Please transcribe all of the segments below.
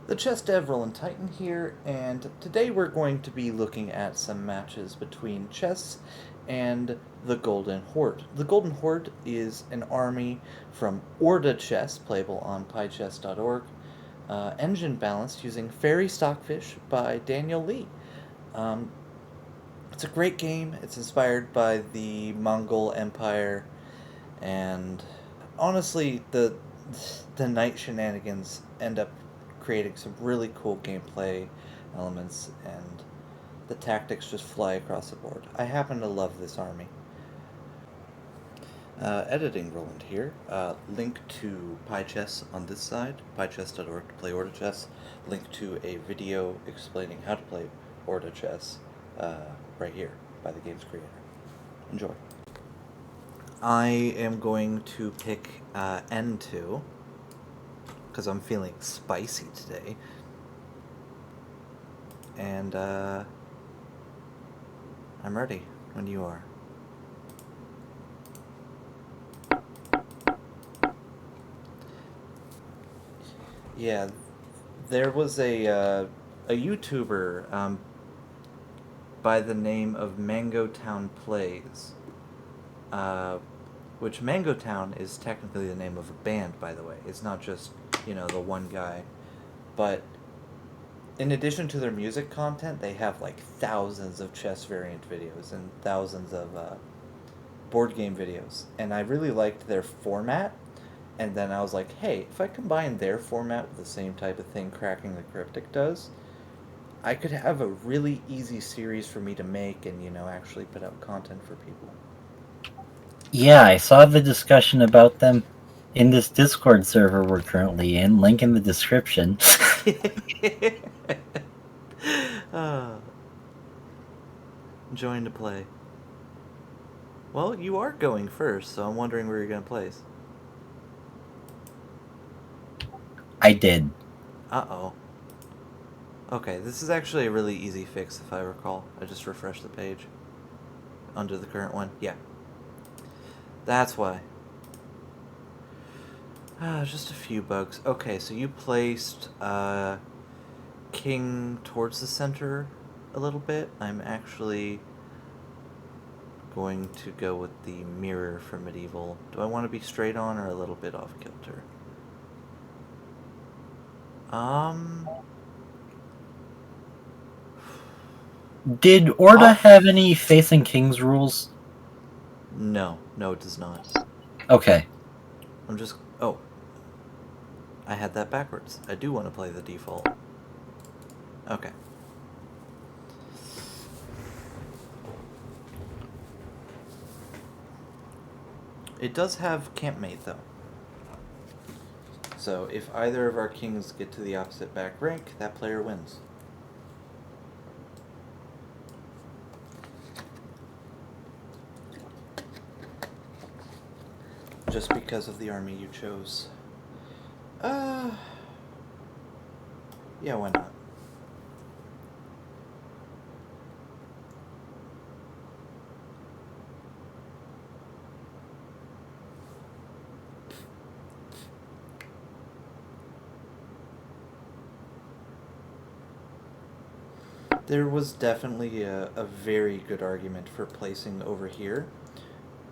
The Chess Dev Roland Titan here, and today we're going to be looking at some matches between chess and the Golden Horde. The Golden Horde is an army from Orda Chess, playable on pychess.org, engine balanced using Fairy Stockfish by Daniel Lee. Um, it's a great game. It's inspired by the Mongol Empire, and honestly, the knight shenanigans end up creating some really cool gameplay elements, and the tactics just fly across the board. I happen to love this army. Editing Roland here. Link to PyChess on this side, pychess.org to play Orda Chess. Link to a video explaining how to play Orda Chess right here by the game's creator. Enjoy. I am going to pick N2 because I'm feeling spicy today. And I'm ready when you are. Yeah, there was a YouTuber by the name of Mango Town Plays, which Mango Town is technically the name of a band, by the way. It's not just, the one guy. But in addition to their music content, they have like thousands of chess variant videos and thousands of board game videos. And I really liked their format. And then I was like, hey, if I combine their format with the same type of thing Cracking the Cryptic does, I could have a really easy series for me to make and, actually put out content for people. Yeah, I saw the discussion about them in this Discord server we're currently in. Link in the description. Join to play. Well, you are going first, so I'm wondering where you're going to place. I did. Uh-oh. Okay, this is actually a really easy fix if I recall. I just refreshed the page. Under the current one. Yeah. That's why. Just a few bugs. Okay, so you placed king towards the center a little bit. I'm actually going to go with the mirror for medieval. Do I want to be straight on or a little bit off kilter? Did Orda have any Faith in Kings rules? No, it does not. Okay. I'm just... Oh. I had that backwards. I do want to play the default. Okay. It does have campmate, though. So if either of our kings get to the opposite back rank, that player wins. Just because of the army you chose. Yeah, why not? There was definitely a very good argument for placing over here,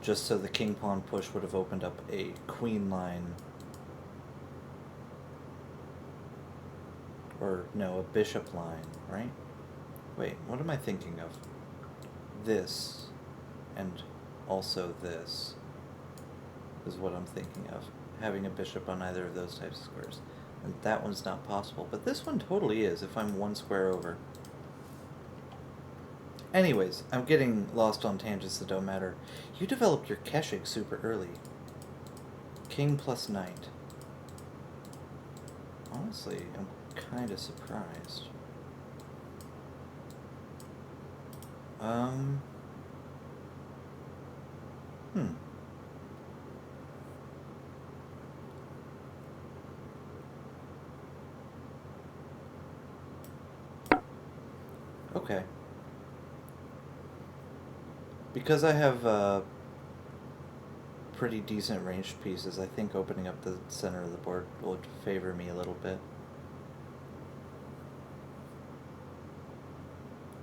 just so the king pawn push would have opened up a queen line. Or, no, a bishop line, right? Wait, what am I thinking of? This, and also this, is what I'm thinking of. Having a bishop on either of those types of squares. And that one's not possible, but this one totally is if I'm one square over. Anyways, I'm getting lost on tangents that don't matter. You developed your Keshig super early. King plus knight. Honestly, I'm kind of surprised. Okay. Because I have pretty decent ranged pieces, I think opening up the center of the board would favor me a little bit.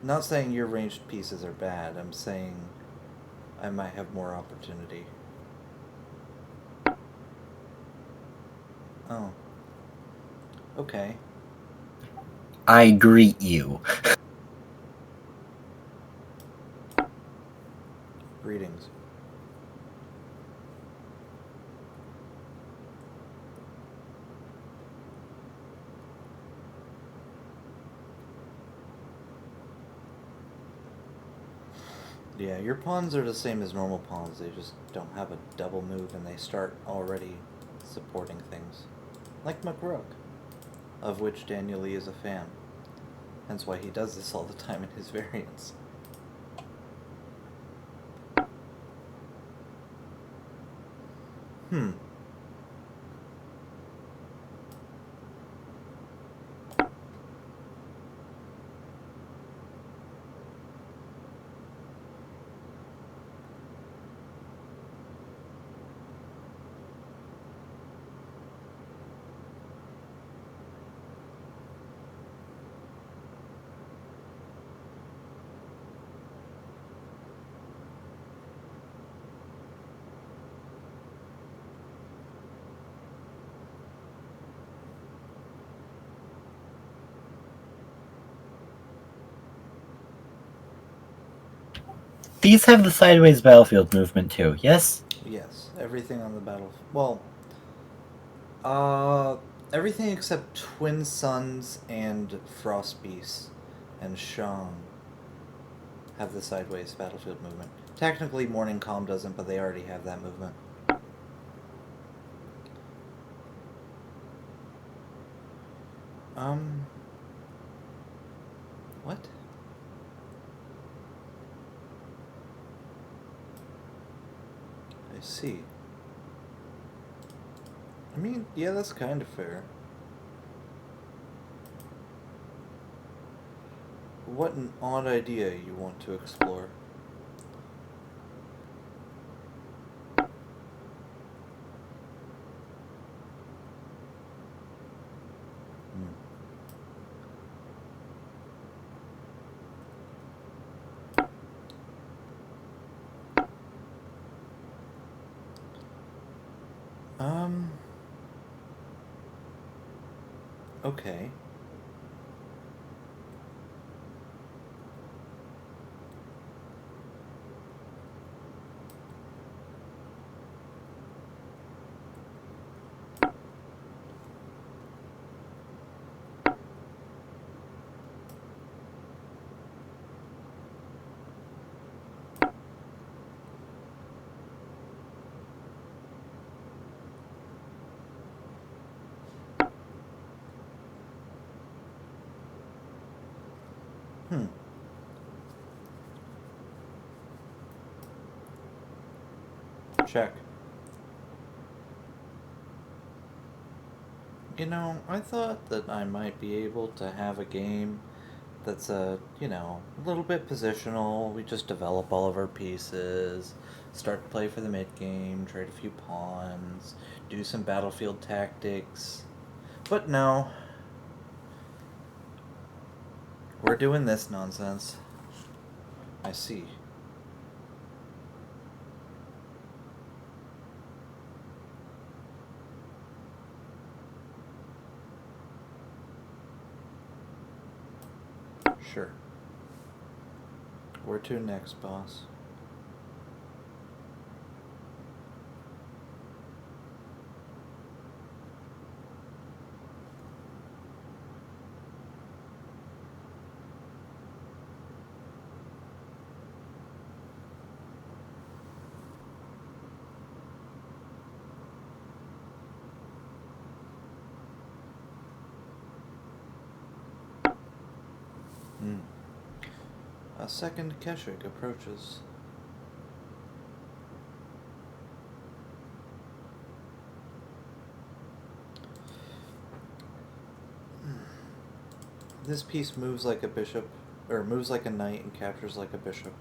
Not saying your ranged pieces are bad, I'm saying I might have more opportunity. Oh. Okay. I greet you. Greetings. Yeah, your pawns are the same as normal pawns, they just don't have a double move and they start already supporting things. Like McRook, of which Daniel Lee is a fan. Hence why he does this all the time in his variants. Hmm. These have the sideways battlefield movement too, yes? Yes, everything on the battlefield. Well, everything except Twin Suns and Frost Beast and Shang have the sideways battlefield movement. Technically, Morning Calm doesn't, but they already have that movement. What? I see. I mean, yeah, that's kind of fair. What an odd idea you want to explore. Okay. Check. You know, I thought that I might be able to have a game that's a little bit positional. We just develop all of our pieces, start to play for the mid game, trade a few pawns, do some battlefield tactics. But no, we're doing this nonsense. I see. Sure. Where to next, boss? A second Keshik approaches. This piece moves like a bishop, or moves like a knight and captures like a bishop.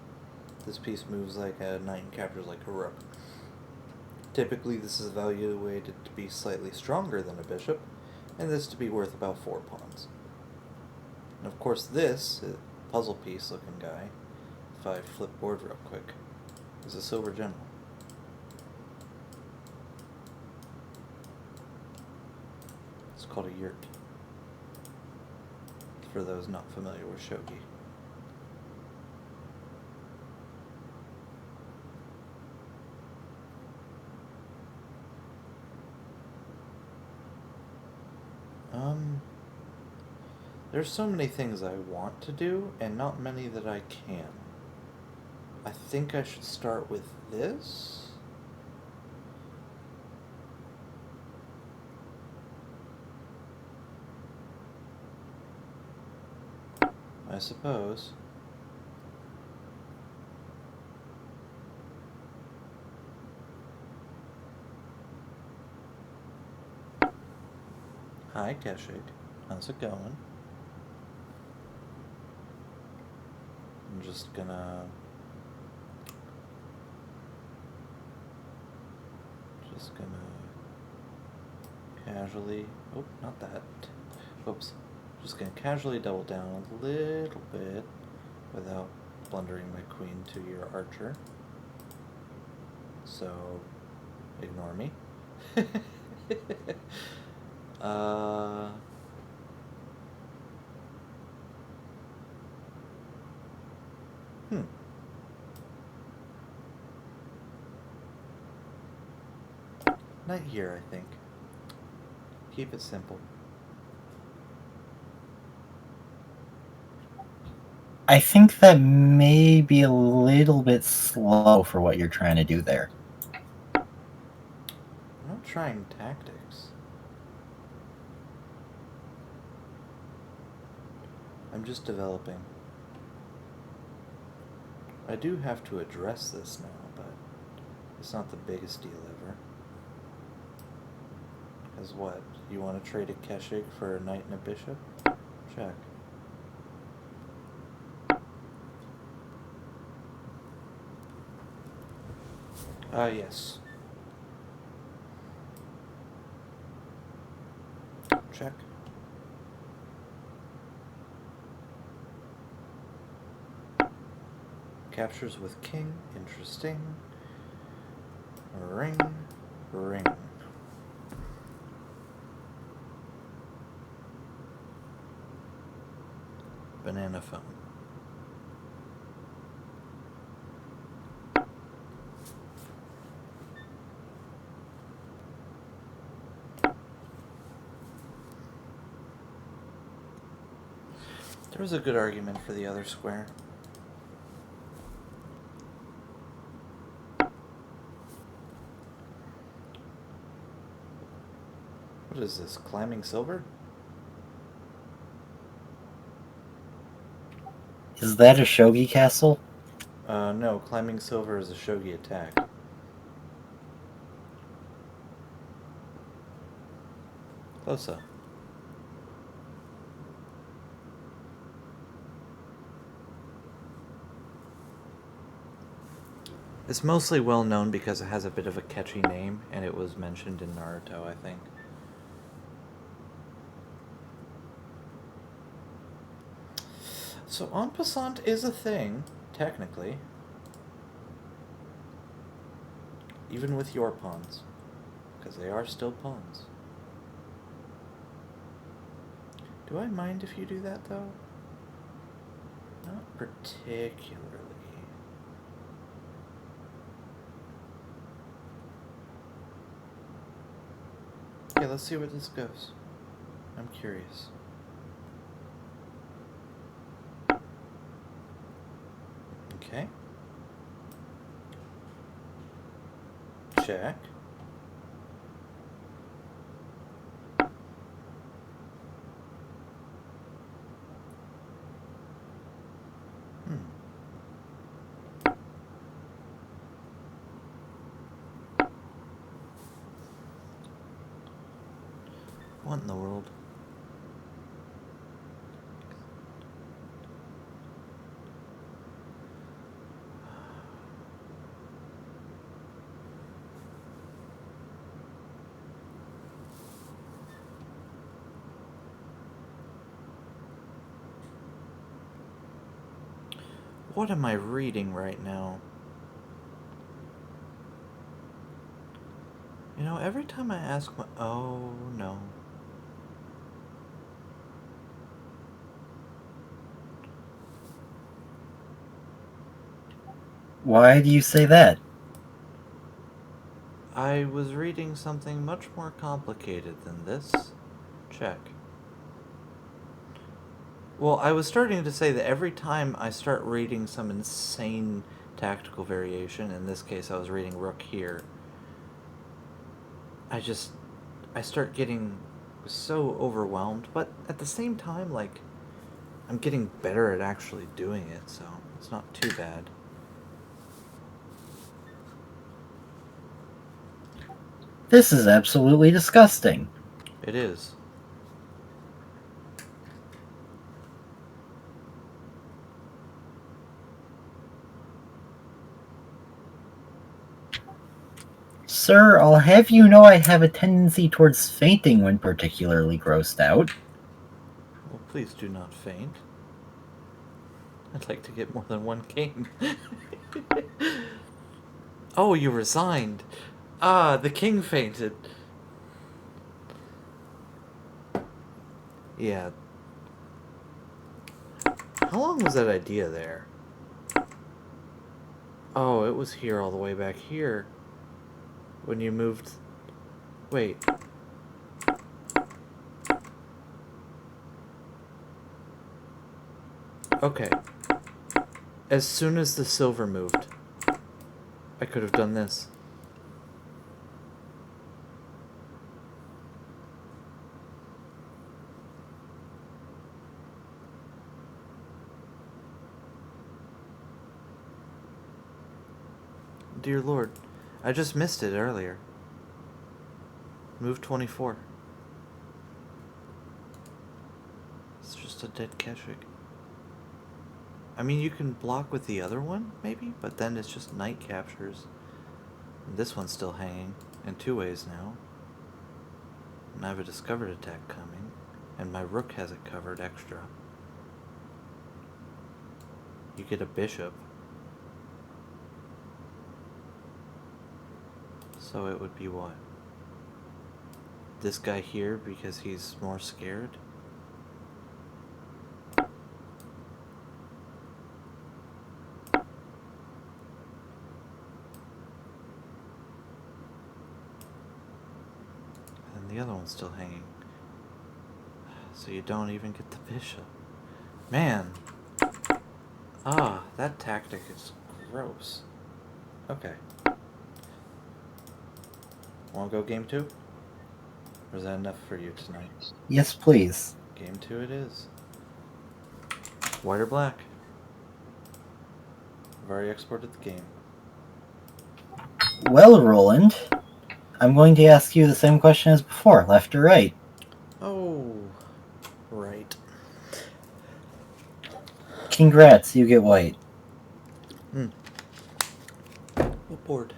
This piece moves like a knight and captures like a rook. Typically, this is evaluated to be slightly stronger than a bishop, and this to be worth about 4 pawns. And of course, this puzzle piece looking guy. If I flip board real quick, is a silver general. It's called a yurt, for those not familiar with shogi. There's so many things I want to do, and not many that I can. I think I should start with this. I suppose. Hi, Keshik. How's it going? I'm just gonna casually, oh, not that, oops, just gonna casually double down a little bit without blundering my queen to your archer, so ignore me. Not here, I think. Keep it simple. I think that may be a little bit slow for what you're trying to do there. I'm not trying tactics. I'm just developing. I do have to address this now, but it's not the biggest deal ever. Because what? You want to trade a Keshik for a knight and a bishop? Check. Yes. Check. Captures with king. Interesting. Ring. Ring. Banana phone. There was a good argument for the other square. What is this, climbing silver? Is that a shogi castle? No, climbing silver is a shogi attack. Close up. It's mostly well known because it has a bit of a catchy name, and it was mentioned in Naruto, I think. So en passant is a thing, technically. Even with your pawns. Because they are still pawns. Do I mind if you do that, though? Not particularly. Okay, let's see where this goes. I'm curious. Okay. Check. What in the world? What am I reading right now? You know, every time I ask my... Oh, no. Why do you say that? I was reading something much more complicated than this. Check. Well, I was starting to say that every time I start reading some insane tactical variation, in this case I was reading Rook here, I start getting so overwhelmed, but at the same time, like, I'm getting better at actually doing it, so it's not too bad. This is absolutely disgusting. It is. Sir, I'll have you know I have a tendency towards fainting when particularly grossed out. Well, please do not faint. I'd like to get more than one game. Oh, you resigned. Ah, the king fainted. Yeah. How long was that idea there? Oh, it was here all the way back here. When you moved... Wait. Okay. As soon as the silver moved, I could have done this. Dear Lord, I just missed it earlier. Move 24. It's just a dead Keswick. I mean, you can block with the other one, maybe? But then it's just knight captures. And this one's still hanging. In 2 ways now. And I have a discovered attack coming. And my rook has it covered extra. You get a bishop. So it would be what? This guy here because he's more scared? And the other one's still hanging. So you don't even get the bishop. Man! Ah, that tactic is gross. Okay. Wanna go game 2? Or is that enough for you tonight? Yes, please. Game 2 it is. White or black? I've already exported the game. Well, Roland, I'm going to ask you the same question as before, left or right? Oh, right. Congrats, you get white. What board?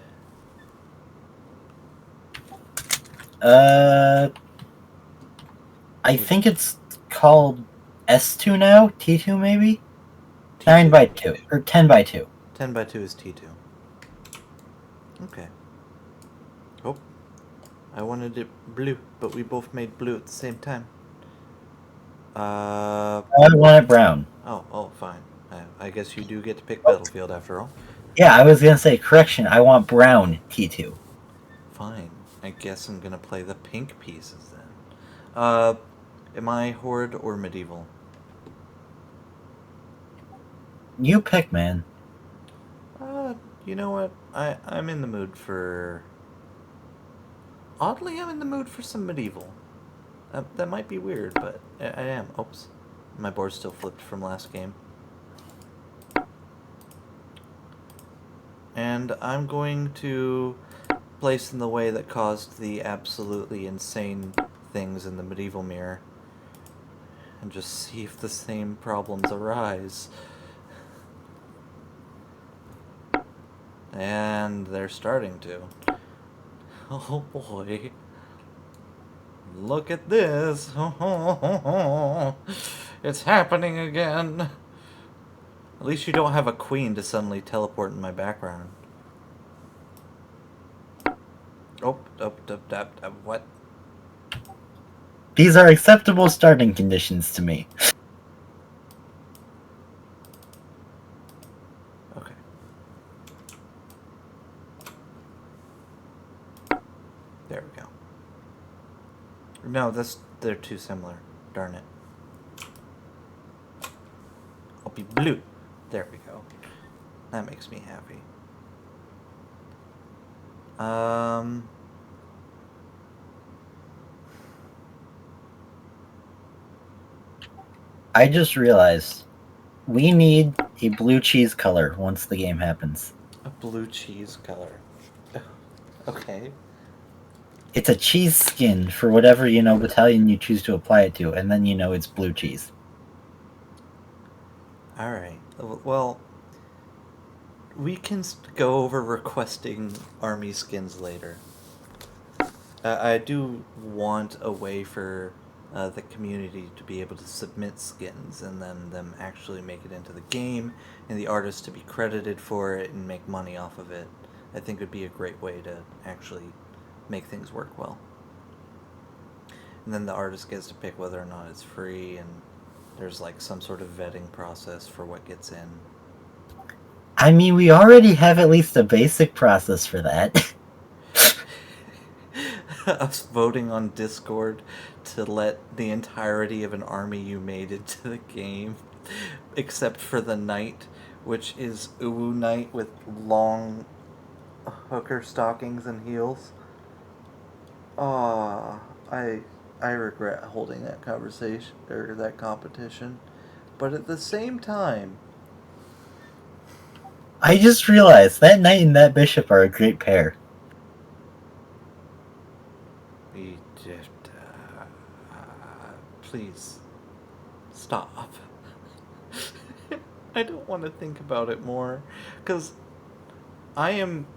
I think it's called S2 now? T2 maybe? T2. 9 by 2, or 10 by 2. 10 by 2 is T2. Okay. Oh, I wanted it blue, but we both made blue at the same time. I want it brown. Oh, fine. I guess you do get to pick battlefield after all. Yeah, I was gonna say, correction, I want brown T2. Fine. I guess I'm gonna play the pink pieces then. Am I Horde or Medieval? You pick, man. You know what? I'm in the mood for... Oddly, I'm in the mood for some Medieval. That might be weird, but I am. Oops. My board's still flipped from last game. And I'm going to place in the way that caused the absolutely insane things in the medieval mirror. And just see if the same problems arise. And they're starting to. Oh boy. Look at this. It's happening again. At least you don't have a queen to suddenly teleport in my background. Oh, what? These are acceptable starting conditions to me. Okay. There we go. No, they're too similar. Darn it. I'll be blue. There we go. That makes me happy. I just realized we need a blue cheese color once the game happens. A blue cheese color. Okay. It's a cheese skin for whatever, battalion you choose to apply it to, and then it's blue cheese. Alright. Well, we can go over requesting army skins later. I do want a way for the community to be able to submit skins and then them actually make it into the game and the artist to be credited for it and make money off of it. I think would be a great way to actually make things work well. And then the artist gets to pick whether or not it's free, and there's like some sort of vetting process for what gets in. I mean, we already have at least a basic process for that. Us voting on Discord to let the entirety of an army you made into the game, except for the knight, which is Uwu Knight with long hooker stockings and heels. I regret holding that conversation or that competition, but at the same time, I just realized that knight and that bishop are a great pair. we just please stop. I don't want to think about it more, because I am.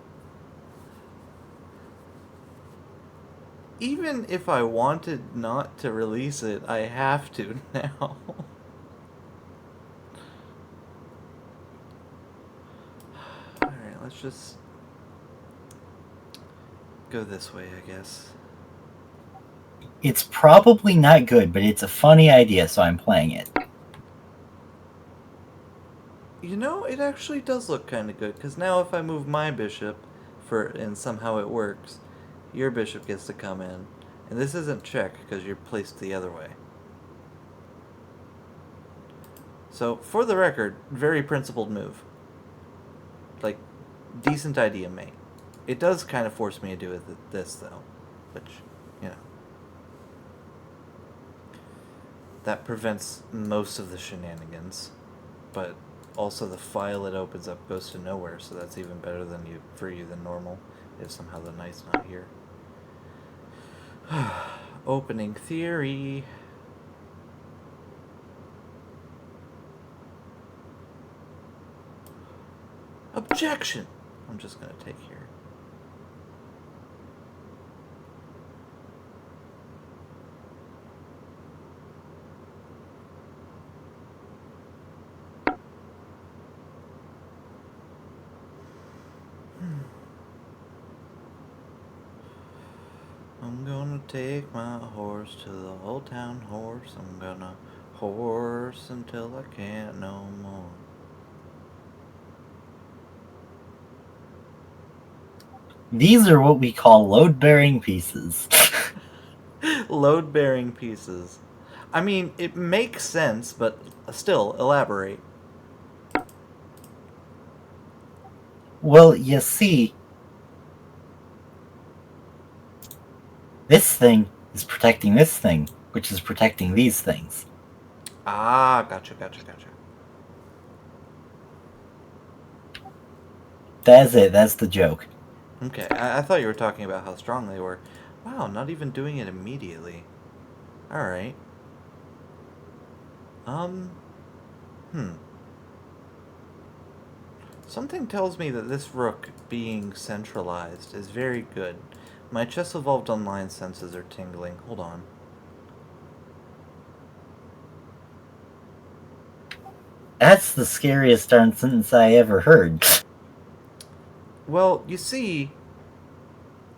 Even if I wanted not to release it, I have to now. Alright, let's just go this way, I guess. It's probably not good, but it's a funny idea, so I'm playing it. You know, it actually does look kind of good, because now if I move my bishop, and somehow it works, your bishop gets to come in. And this isn't check, because you're placed the other way. So, for the record, very principled move. Like, decent idea, mate. It does kind of force me to do this, though. Which, you know. That prevents most of the shenanigans. But also the file it opens up goes to nowhere, so that's even better for you than normal, if somehow the knight's not here. Opening theory. Objection! I'm just gonna take here. I'm gonna take my horse to the old town horse. I'm gonna horse until I can't no more. These are what we call load-bearing pieces. Load-bearing pieces. I mean, it makes sense, but still, elaborate. Well, you see, this thing is protecting this thing, which is protecting these things. Ah, gotcha. That's it, that's the joke. Okay, I thought you were talking about how strong they were. Wow, not even doing it immediately. Alright. Something tells me that this rook being centralized is very good. My Chess Evolved Online senses are tingling. Hold on. That's the scariest darn sentence I ever heard. Well, you see,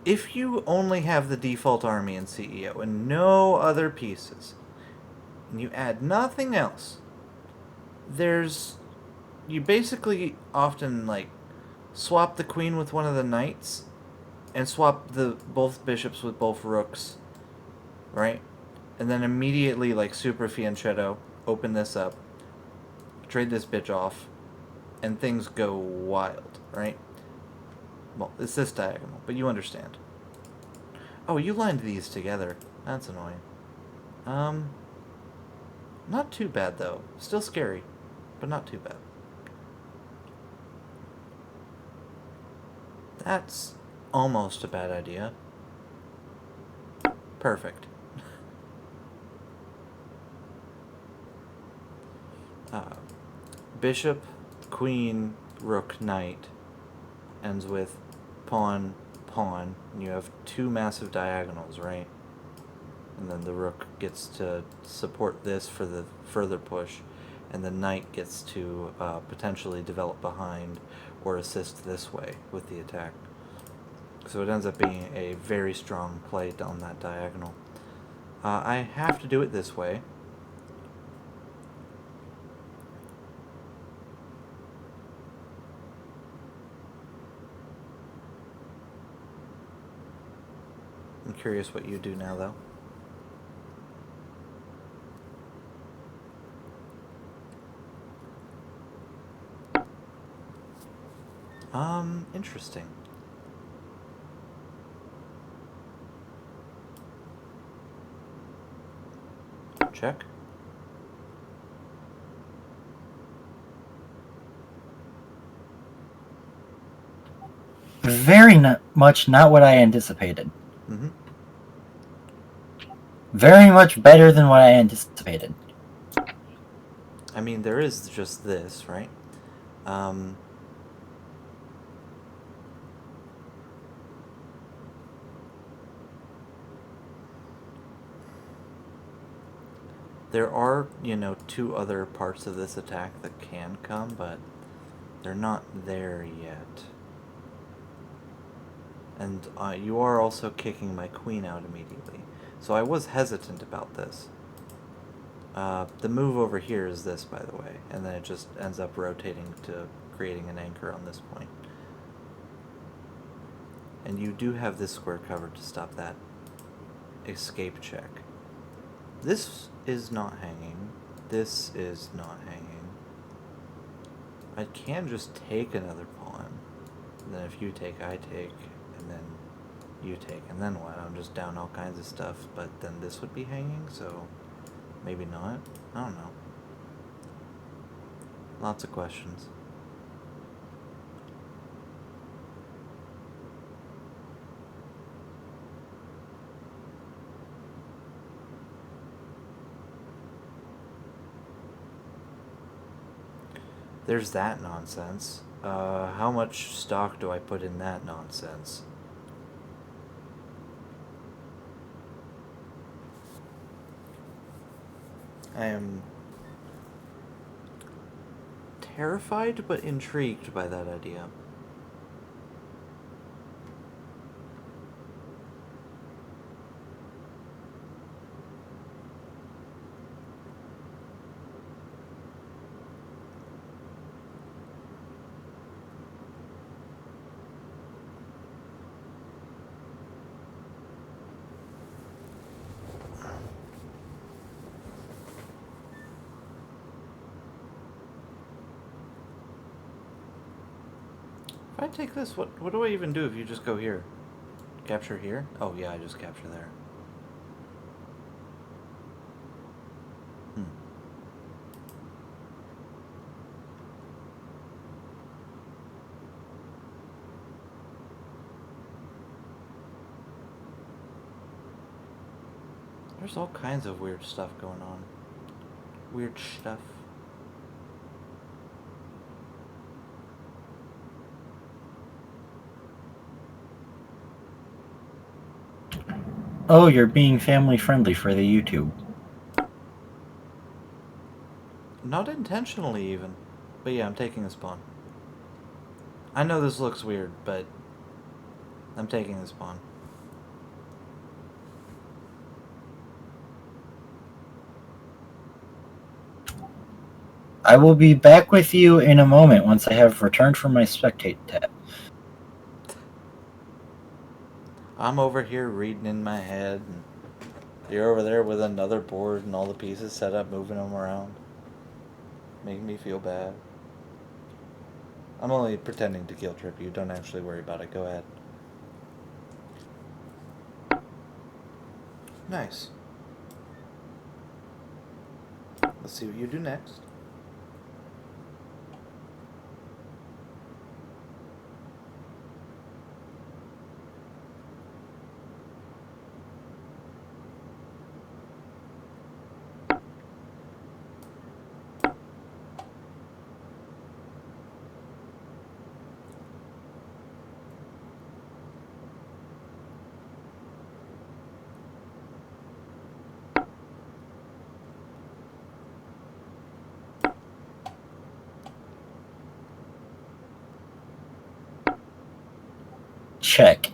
if you only have the default army and CEO and no other pieces, and you add nothing else, you basically often like swap the queen with one of the knights and swap the both bishops with both rooks, right? And then immediately like super fianchetto, open this up, trade this bitch off, and things go wild, right? Well, it's this diagonal, but you understand. Oh, you lined these together. That's annoying. Not too bad though. Still scary, but not too bad. That's almost a bad idea. Perfect. Bishop, queen, rook, knight ends with pawn, pawn. And you have two massive diagonals, right? And then the rook gets to support this for the further push, and the knight gets to potentially develop behind or assist this way with the attack. So it ends up being a very strong play down that diagonal. I have to do it this way. I'm curious what you do now, though. Interesting. Check. Very much not what I anticipated. Mm-hmm. Very much better than what I anticipated. I mean, there is just this, right? There are, two other parts of this attack that can come, but they're not there yet. And you are also kicking my queen out immediately. So I was hesitant about this. The move over here is this, by the way, and then it just ends up rotating to creating an anchor on this point. And you do have this square covered to stop that escape check. This is not hanging. This is not hanging. I can just take another pawn. And then if you take, I take, and then you take, and then what? I'm just down all kinds of stuff, but then this would be hanging, so maybe not. I don't know. Lots of questions. There's that nonsense. How much stock do I put in that nonsense? I am terrified but intrigued by that idea. If I take this, what do I even do if you just go here? Capture here? Oh yeah, I just capture there. There's all kinds of weird stuff going on. Weird stuff. Oh, you're being family friendly for the YouTube. Not intentionally, even. But yeah, I'm taking this pawn. I know this looks weird, but I'm taking this pawn. I will be back with you in a moment once I have returned from my spectate tab. I'm over here reading in my head, and you're over there with another board and all the pieces set up, moving them around. Making me feel bad. I'm only pretending to guilt trip you. Don't actually worry about it. Go ahead. Nice. Let's see what you do next. Check.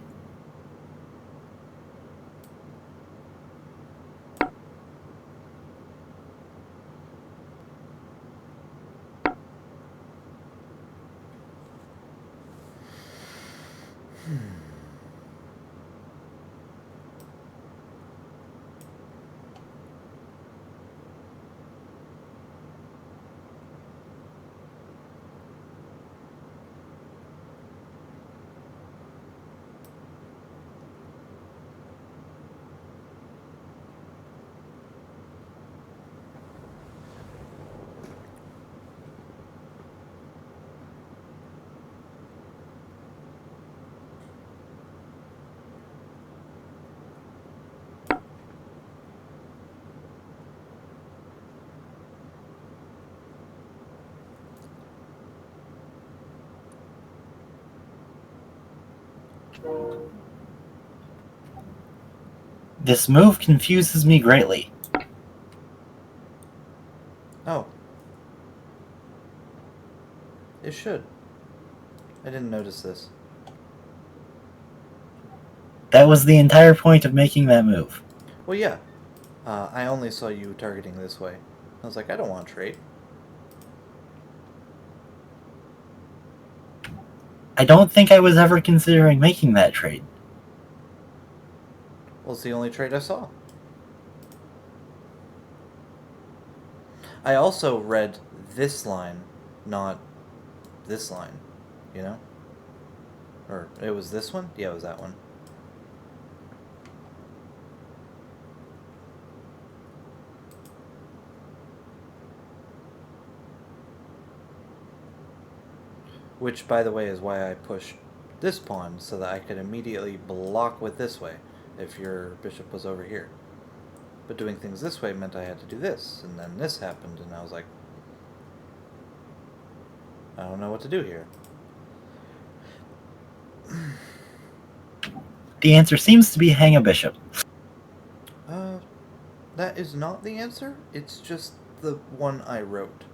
This move confuses me greatly. Oh. It should. I didn't notice this. That was the entire point of making that move. Well, yeah. I only saw you targeting this way. I was like, I don't want to trade. I don't think I was ever considering making that trade. Well, it's the only trade I saw. I also read this line, not this line, you know? Or it was this one? Yeah, it was that one. Which, by the way, is why I pushed this pawn, so that I could immediately block with this way if your bishop was over here. But doing things this way meant I had to do this, and then this happened, and I was like, I don't know what to do here. The answer seems to be hang a bishop. That is not the answer. It's just the one I wrote.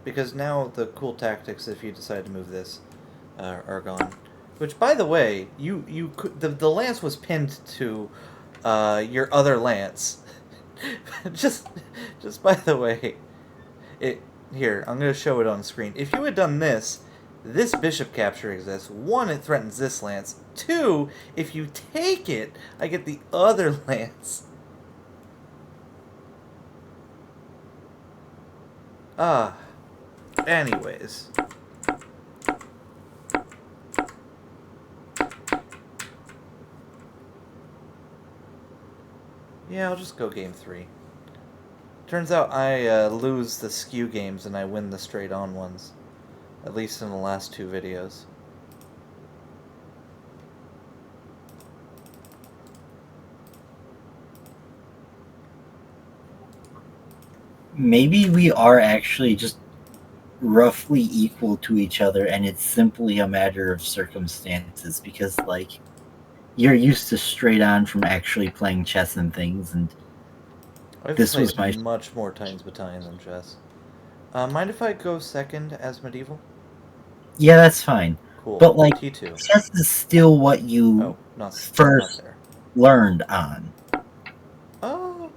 Because now the cool tactics, if you decide to move this, are gone. Which, by the way, you could, the lance was pinned to your other lance. just by the way, here, I'm going to show it on screen. If you had done this bishop capture exists. 1, it threatens this lance. 2, if you take it, I get the other lance. Anyways. Yeah, I'll just go game 3. Turns out I lose the skew games and I win the straight on ones. At least in the last 2 videos. Maybe we are actually just roughly equal to each other, and it's simply a matter of circumstances, because, like, you're used to straight on from actually playing chess and things, and I've This played was my much more Titans Battalion than chess. Mind if I go second as medieval? yeah, that's fine. Cool. But like, T2. chess is still what you Oh, not first there. learned on, Oh,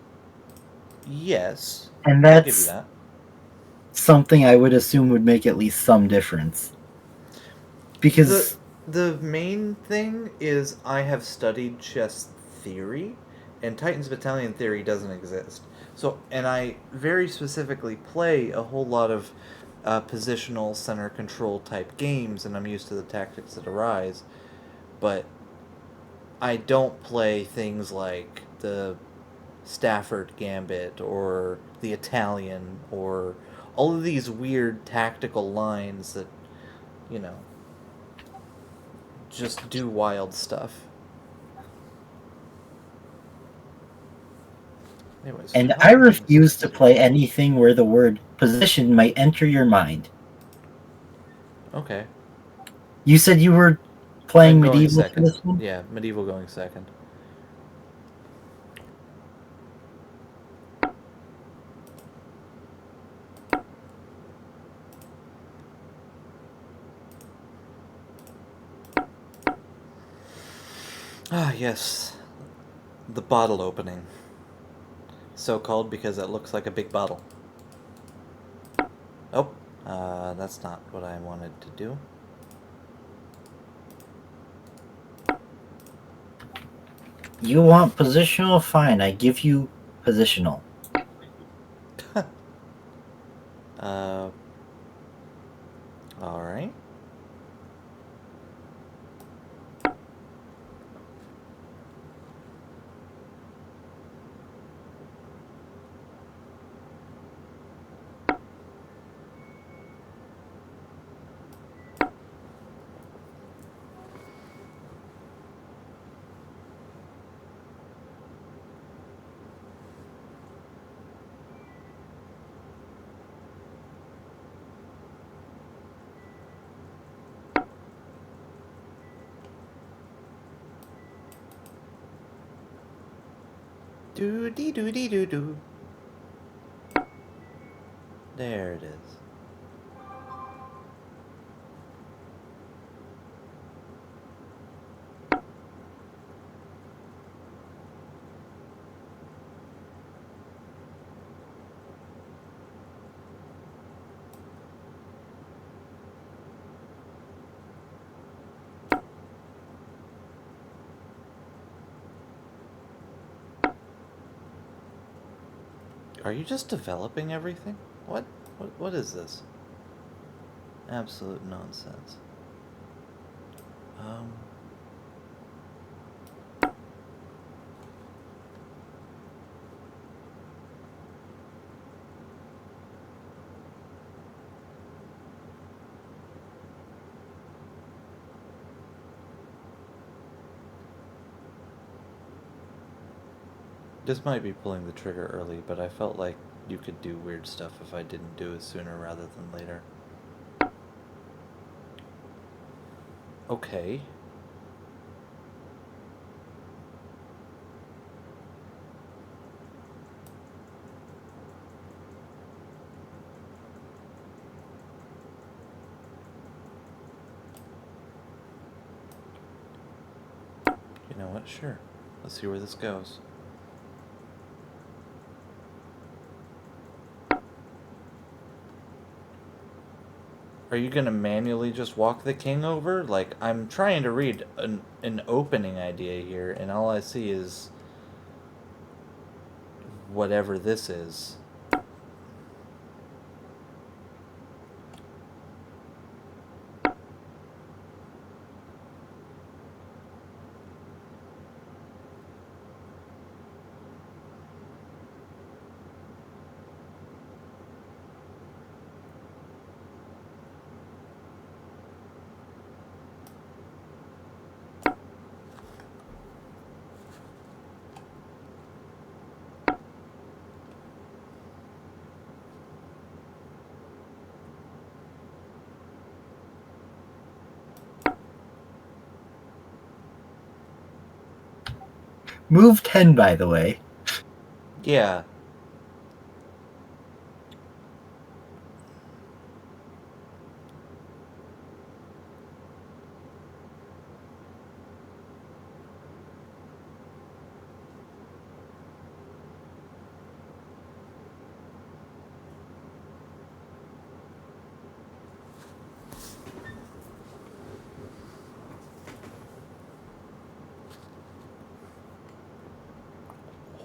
yes. and I'll give you that's that. something I would assume would make at least some difference. The Because the main thing is I have studied chess theory, and Titans Battalion theory doesn't exist. So, and I very specifically play a whole lot of positional center control type games, and I'm used to the tactics that arise. But I don't play things like the Stafford Gambit or the Italian or all of these weird tactical lines that, you know, just do wild stuff. Anyways, and how I long is refuse to this play game? anything where the word position might enter your mind. Okay. You said you were I'm playing going medieval for second. this one? Yeah, medieval going second. Ah, yes. The bottle opening. So called because it looks like a big bottle. Oh, that's not what I wanted to do. You want positional? Fine, I give you positional. uh, alright. Doo dee doo dee doo doo. There it is. Are you just developing everything? What? What is this? Absolute nonsense. Um. This might be pulling the trigger early, but I felt like you could do weird stuff if I didn't do it sooner rather than later. Okay. You know what? Sure. Let's see where this goes. Are you gonna manually just walk the king over? Like, I'm trying to read an opening idea here, and all I see is whatever this is. Move 10, by the way. Yeah.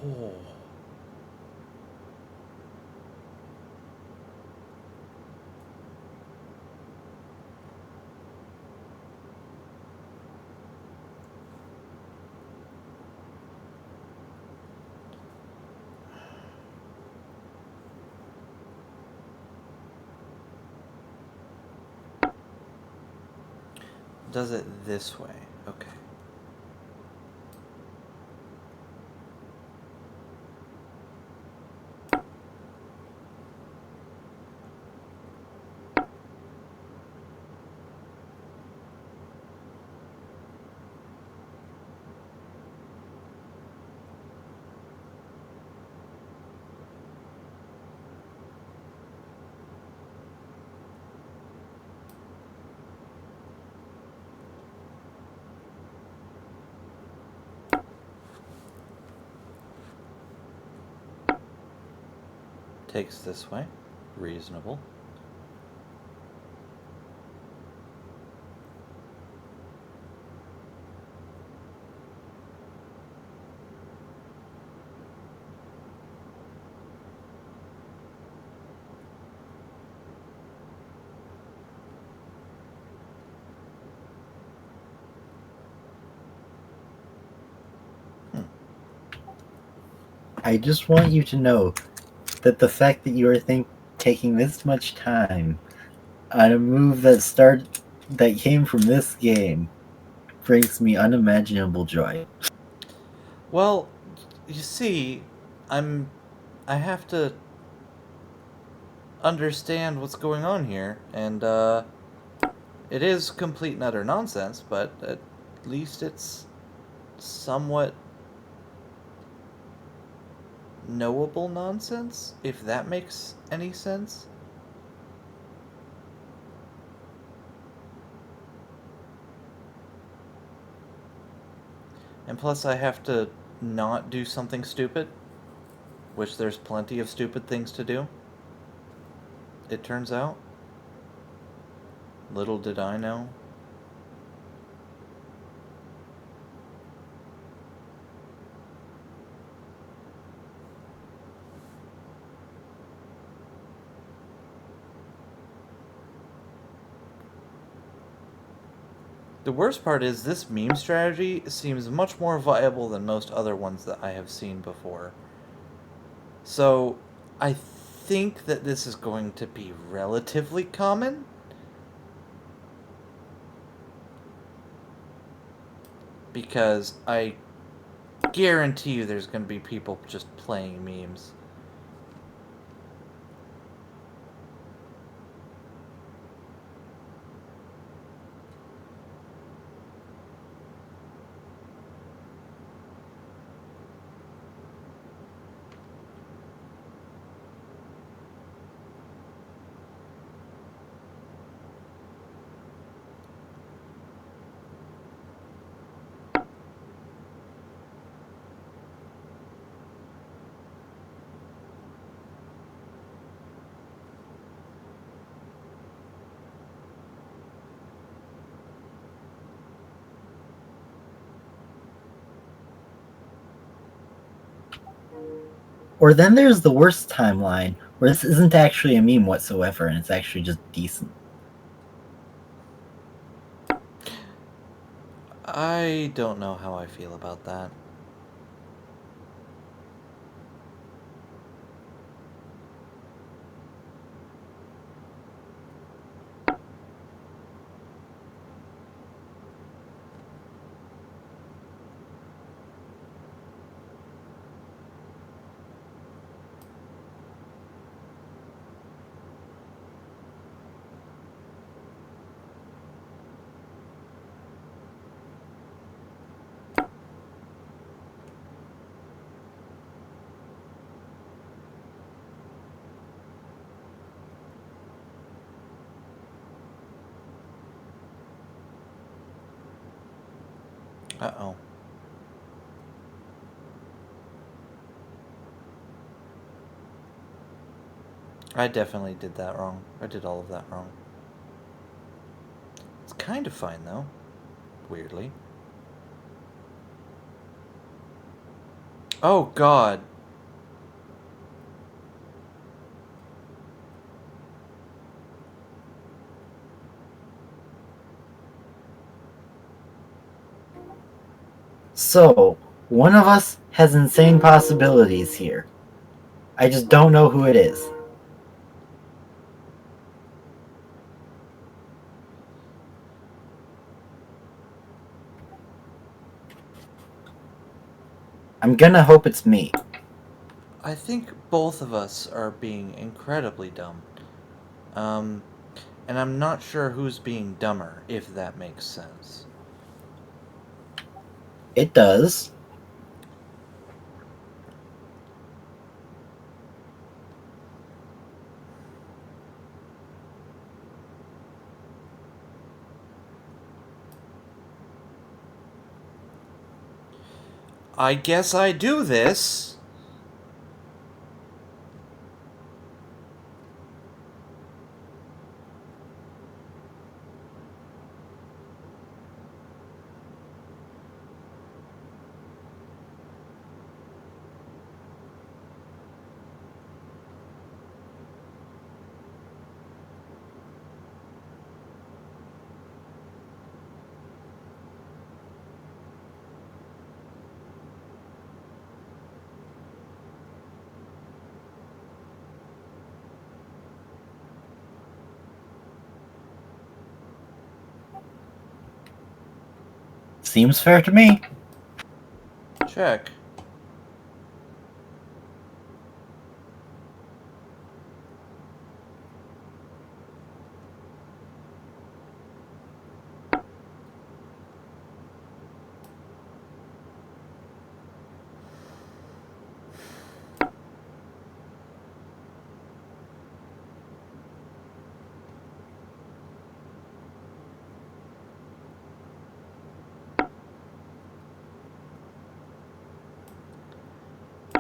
Oh. Does it this way? Okay. Takes this way. Reasonable. I just want you to know that the fact that you are taking this much time on a move that came from this game brings me unimaginable joy. Well, you see, I have to understand what's going on here, and it is complete and utter nonsense, but at least it's somewhat knowable nonsense, if that makes any sense. And plus, I have to not do something stupid, which there's plenty of stupid things to do, it turns out. Little did I know. The worst part is this meme strategy seems much more viable than most other ones that I have seen before. So, I think that this is going to be relatively common. Because I guarantee you there's going to be people just playing memes. Or then there's the worst timeline, where this isn't actually a meme whatsoever, and it's actually just decent. I don't know how I feel about that. Uh-oh. I definitely did that wrong. I did all of that wrong. It's kind of fine, though. Weirdly. Oh, God. So, one of us has insane possibilities here. I just don't know who it is. I'm gonna hope it's me. I think both of us are being incredibly dumb. And I'm not sure who's being dumber, if that makes sense. It does. I guess I do this. Seems fair to me. Check.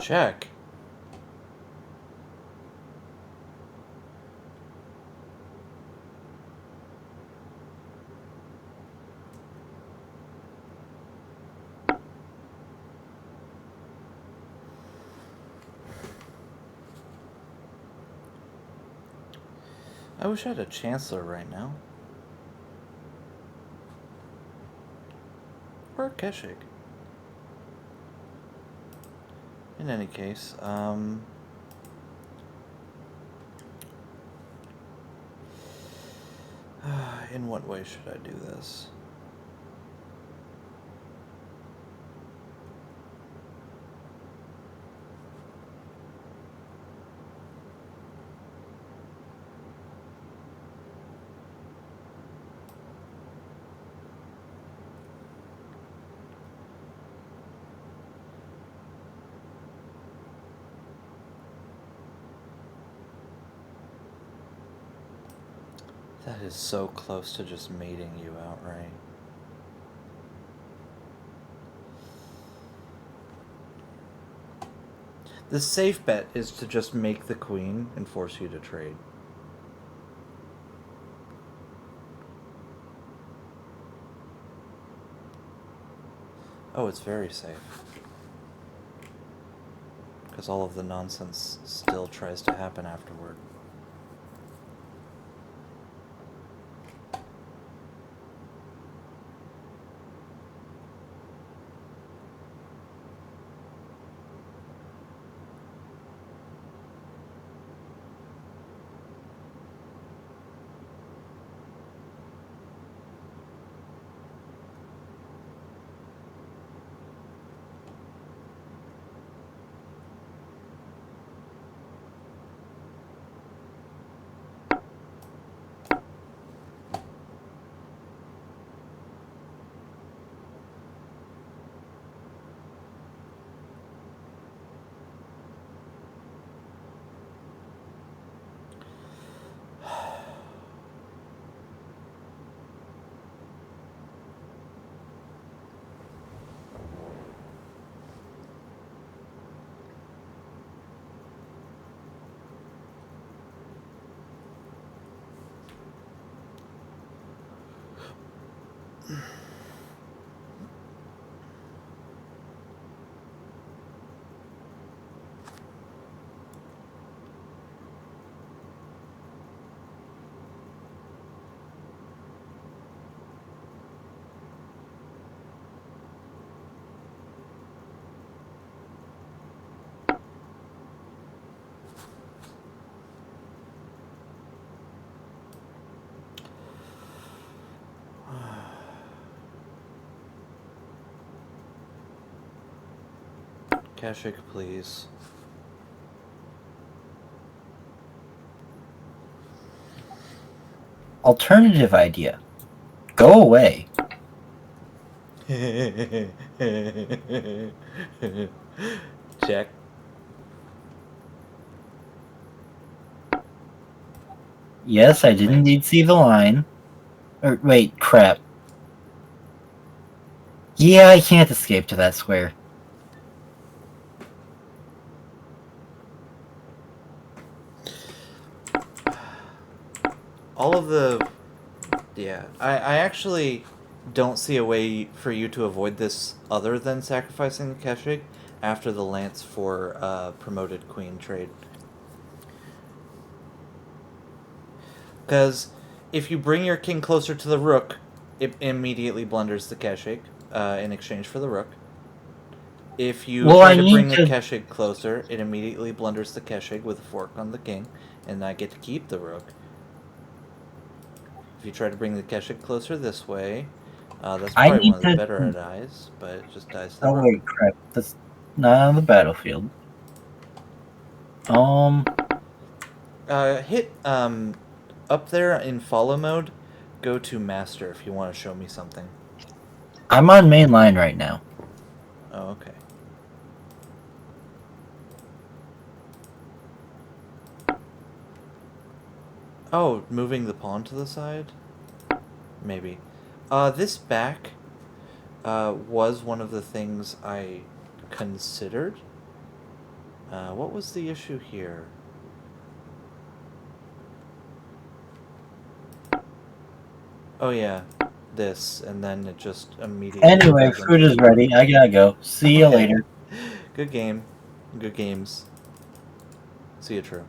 Check. I wish I had a Chancellor right now. Or a Keshik. In any case, in what way should I do this? That is so close to just mating you outright. The safe bet is to just make the queen and force you to trade. Oh, it's very safe. Because all of the nonsense still tries to happen afterward. Kashik, please. Alternative idea. Go away. Check. Yes, I did indeed see the line. Or, wait, crap. Yeah, I can't escape to that square. All of the... Yeah, I actually don't see a way for you to avoid this other than sacrificing the Keshig after the Lance for promoted queen trade. Because if you bring your king closer to the rook, it immediately blunders the Keshig in exchange for the rook. If you try to bring the Keshig closer, it immediately blunders the Keshig with a fork on the king, and I get to keep the rook. If you try to bring the Keshik closer this way, that's probably one of the better dies, but it just dies to the rook. Wait, crap. That's not on the battlefield. Hit, up there in follow mode, go to master if you want to show me something. I'm on main line right now. Oh, okay. Oh, moving the pawn to the side? Maybe. This back was one of the things I considered. What was the issue here? Oh yeah, this, and then it just immediately... Anyway, food is ready. I gotta go. See you later. Good game. Good games. See you, True.